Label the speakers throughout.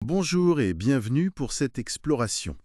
Speaker 1: Bonjour et bienvenue pour cette exploration.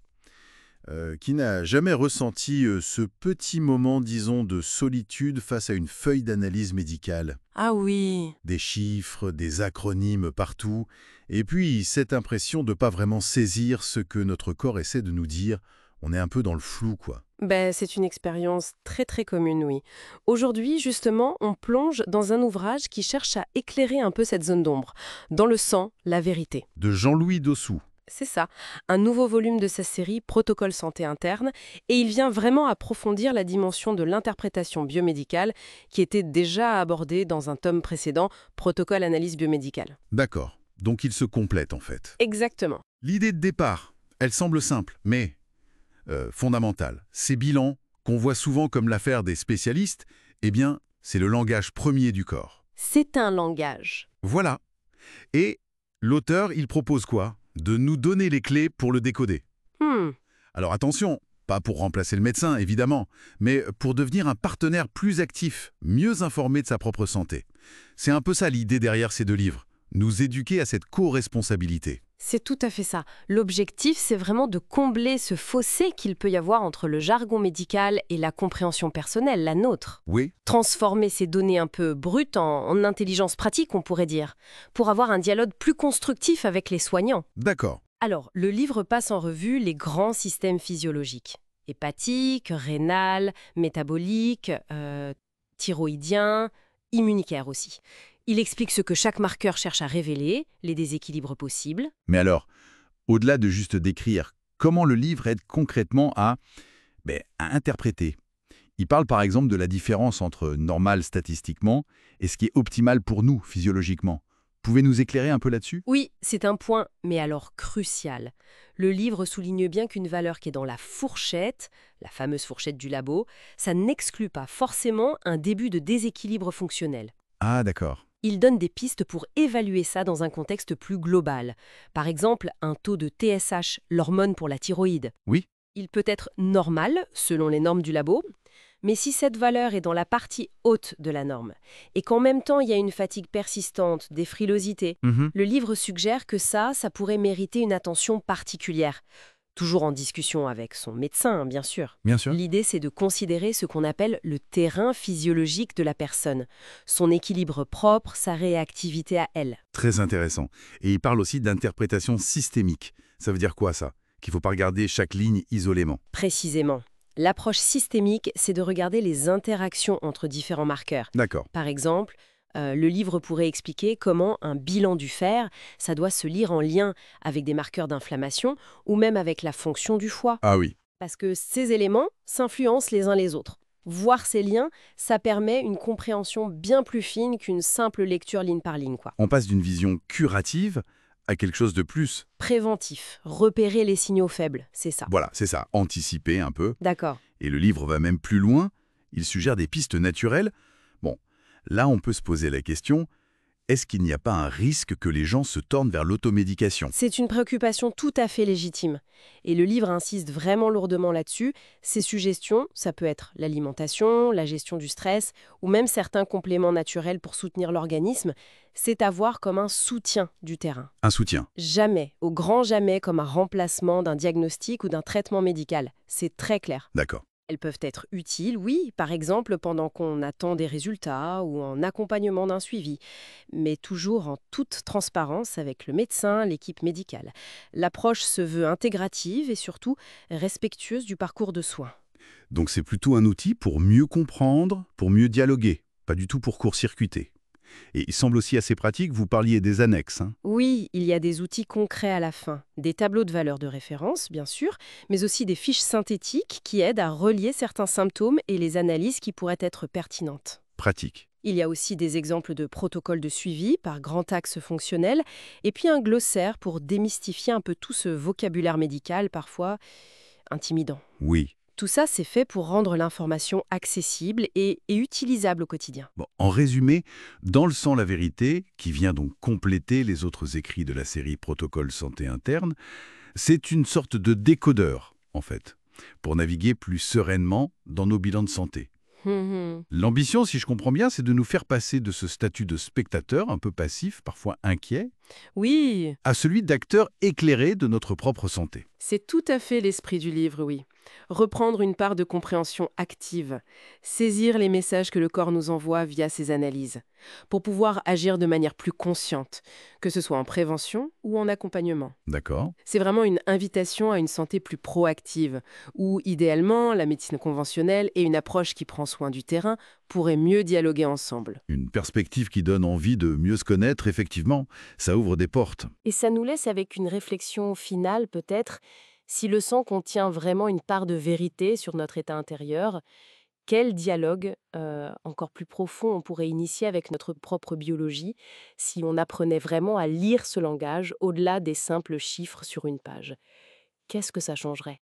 Speaker 1: Qui n'a jamais ressenti ce petit moment, disons, de solitude face à une feuille d'analyse médicale?
Speaker 2: Ah oui,
Speaker 1: Des chiffres, des acronymes partout, et puis cette impression de pas vraiment saisir ce que notre corps essaie de nous dire. On est un peu dans le flou, quoi.
Speaker 2: c'est une expérience très très commune, oui. Aujourd'hui, justement, on plonge dans un ouvrage qui cherche à éclairer un peu cette zone d'ombre. Dans le sang, la vérité.
Speaker 1: De Jean-Louis Dossou.
Speaker 2: C'est ça, un nouveau volume de sa série Protocole santé interne, et il vient vraiment approfondir la dimension de l'interprétation biomédicale qui était déjà abordée dans un tome précédent, Protocole analyse biomédicale.
Speaker 1: D'accord. Donc il se complète, en fait.
Speaker 2: Exactement.
Speaker 1: L'idée de départ, elle semble simple, mais fondamentale. Ces bilans, qu'on voit souvent comme l'affaire des spécialistes, eh bien, c'est le langage premier du corps.
Speaker 2: C'est un langage.
Speaker 1: Voilà. Et l'auteur, il propose quoi? De nous donner les clés pour le décoder.
Speaker 2: Hmm.
Speaker 1: Alors attention, pas pour remplacer le médecin, évidemment, mais pour devenir un partenaire plus actif, mieux informé de sa propre santé. C'est un peu ça l'idée derrière ces deux livres, nous éduquer à cette co-responsabilité.
Speaker 2: C'est tout à fait ça. L'objectif, c'est vraiment de combler ce fossé qu'il peut y avoir entre le jargon médical et la compréhension personnelle, la nôtre.
Speaker 1: Oui,
Speaker 2: Transformer ces données un peu brutes en intelligence pratique, on pourrait dire, pour avoir un dialogue plus constructif avec les soignants.
Speaker 1: d'accord.
Speaker 2: Alors, le livre passe en revue les grands systèmes physiologiques. Hépatique, rénal, métabolique, thyroïdien, immunitaire aussi. Il explique ce que chaque marqueur cherche à révéler, les déséquilibres possibles.
Speaker 1: Mais alors, au-delà de juste décrire, comment le livre aide concrètement à interpréter? Il parle par exemple de la différence entre normal statistiquement et ce qui est optimal pour nous physiologiquement. Pouvez nous éclairer un peu là-dessus?
Speaker 2: Oui, c'est un point, mais alors crucial. Le livre souligne bien qu'une valeur qui est dans la fourchette, la fameuse fourchette du labo, ça n'exclut pas forcément un début de déséquilibre fonctionnel.
Speaker 1: Ah d'accord.
Speaker 2: Il donne des pistes pour évaluer ça dans un contexte plus global. Par exemple, un taux de TSH, l'hormone pour la thyroïde.
Speaker 1: Oui,
Speaker 2: Il peut être normal, selon les normes du labo, mais si cette valeur est dans la partie haute de la norme, et qu'en même temps il y a une fatigue persistante, des frilosités, le livre suggère que ça pourrait mériter une attention particulière. Toujours en discussion avec son médecin, bien sûr.
Speaker 1: bien sûr.
Speaker 2: L'idée, c'est de considérer ce qu'on appelle le terrain physiologique de la personne, son équilibre propre, sa réactivité à elle.
Speaker 1: Très intéressant. Et il parle aussi d'interprétation systémique. Ça veut dire quoi ça? Qu'il ne faut pas regarder chaque ligne isolément.
Speaker 2: Précisément. L'approche systémique, c'est de regarder les interactions entre différents marqueurs.
Speaker 1: D'accord.
Speaker 2: Par exemple, le livre pourrait expliquer comment un bilan du fer, ça doit se lire en lien avec des marqueurs d'inflammation ou même avec la fonction du foie.
Speaker 1: Ah oui.
Speaker 2: Parce que ces éléments s'influencent les uns les autres. Voir ces liens, ça permet une compréhension bien plus fine qu'une simple lecture ligne par ligne, quoi.
Speaker 1: On passe d'une vision curative à quelque chose de plus.
Speaker 2: Préventif, repérer les signaux faibles, c'est ça.
Speaker 1: Voilà, c'est ça, anticiper un peu.
Speaker 2: D'accord.
Speaker 1: Et le livre va même plus loin. Il suggère des pistes naturelles. Bon, là on peut se poser la question, est-ce qu'il n'y a pas un risque que les gens se tournent vers l'automédication?
Speaker 2: C'est une préoccupation tout à fait légitime. Et le livre insiste vraiment lourdement là-dessus. Ces suggestions, ça peut être l'alimentation, la gestion du stress, ou même certains compléments naturels pour soutenir l'organisme. C'est à voir comme un soutien du terrain.
Speaker 1: Un soutien.
Speaker 2: Jamais, au grand jamais, comme un remplacement d'un diagnostic ou d'un traitement médical. C'est très clair.
Speaker 1: D'accord.
Speaker 2: Elles peuvent être utiles, oui, par exemple pendant qu'on attend des résultats ou en accompagnement d'un suivi, mais toujours en toute transparence avec le médecin, l'équipe médicale. L'approche se veut intégrative et surtout respectueuse du parcours de soins.
Speaker 1: Donc c'est plutôt un outil pour mieux comprendre, pour mieux dialoguer, pas du tout pour court-circuiter. Et il semble aussi assez pratique, vous parliez des annexes, hein.
Speaker 2: Oui, il y a des outils concrets à la fin, des tableaux de valeurs de référence, bien sûr, mais aussi des fiches synthétiques qui aident à relier certains symptômes et les analyses qui pourraient être pertinentes.
Speaker 1: Pratique.
Speaker 2: Il y a aussi des exemples de protocoles de suivi par grand axe fonctionnel, et puis un glossaire pour démystifier un peu tout ce vocabulaire médical parfois intimidant.
Speaker 1: Oui.
Speaker 2: Tout ça, c'est fait pour rendre l'information accessible et utilisable au quotidien.
Speaker 1: Bon, en résumé, Dans le sang la vérité, qui vient donc compléter les autres écrits de la série Protocole santé interne, c'est une sorte de décodeur, en fait, pour naviguer plus sereinement dans nos bilans de santé. L'ambition, si je comprends bien, c'est de nous faire passer de ce statut de spectateur un peu passif, parfois inquiet,
Speaker 2: Oui,
Speaker 1: à celui d'acteurs éclairés de notre propre santé.
Speaker 2: c'est tout à fait l'esprit du livre, oui. Reprendre une part de compréhension active, saisir les messages que le corps nous envoie via ses analyses, pour pouvoir agir de manière plus consciente, que ce soit en prévention ou en accompagnement.
Speaker 1: D'accord?
Speaker 2: C'est vraiment une invitation à une santé plus proactive, où idéalement la médecine conventionnelle et une approche qui prend soin du terrain pourraient mieux dialoguer ensemble.
Speaker 1: Une perspective qui donne envie de mieux se connaître, effectivement. Ça ouvre des portes.
Speaker 2: Et ça nous laisse avec une réflexion finale peut-être, si le sang contient vraiment une part de vérité sur notre état intérieur, quel dialogue encore plus profond on pourrait initier avec notre propre biologie si on apprenait vraiment à lire ce langage au-delà des simples chiffres sur une page? Qu'est-ce que ça changerait?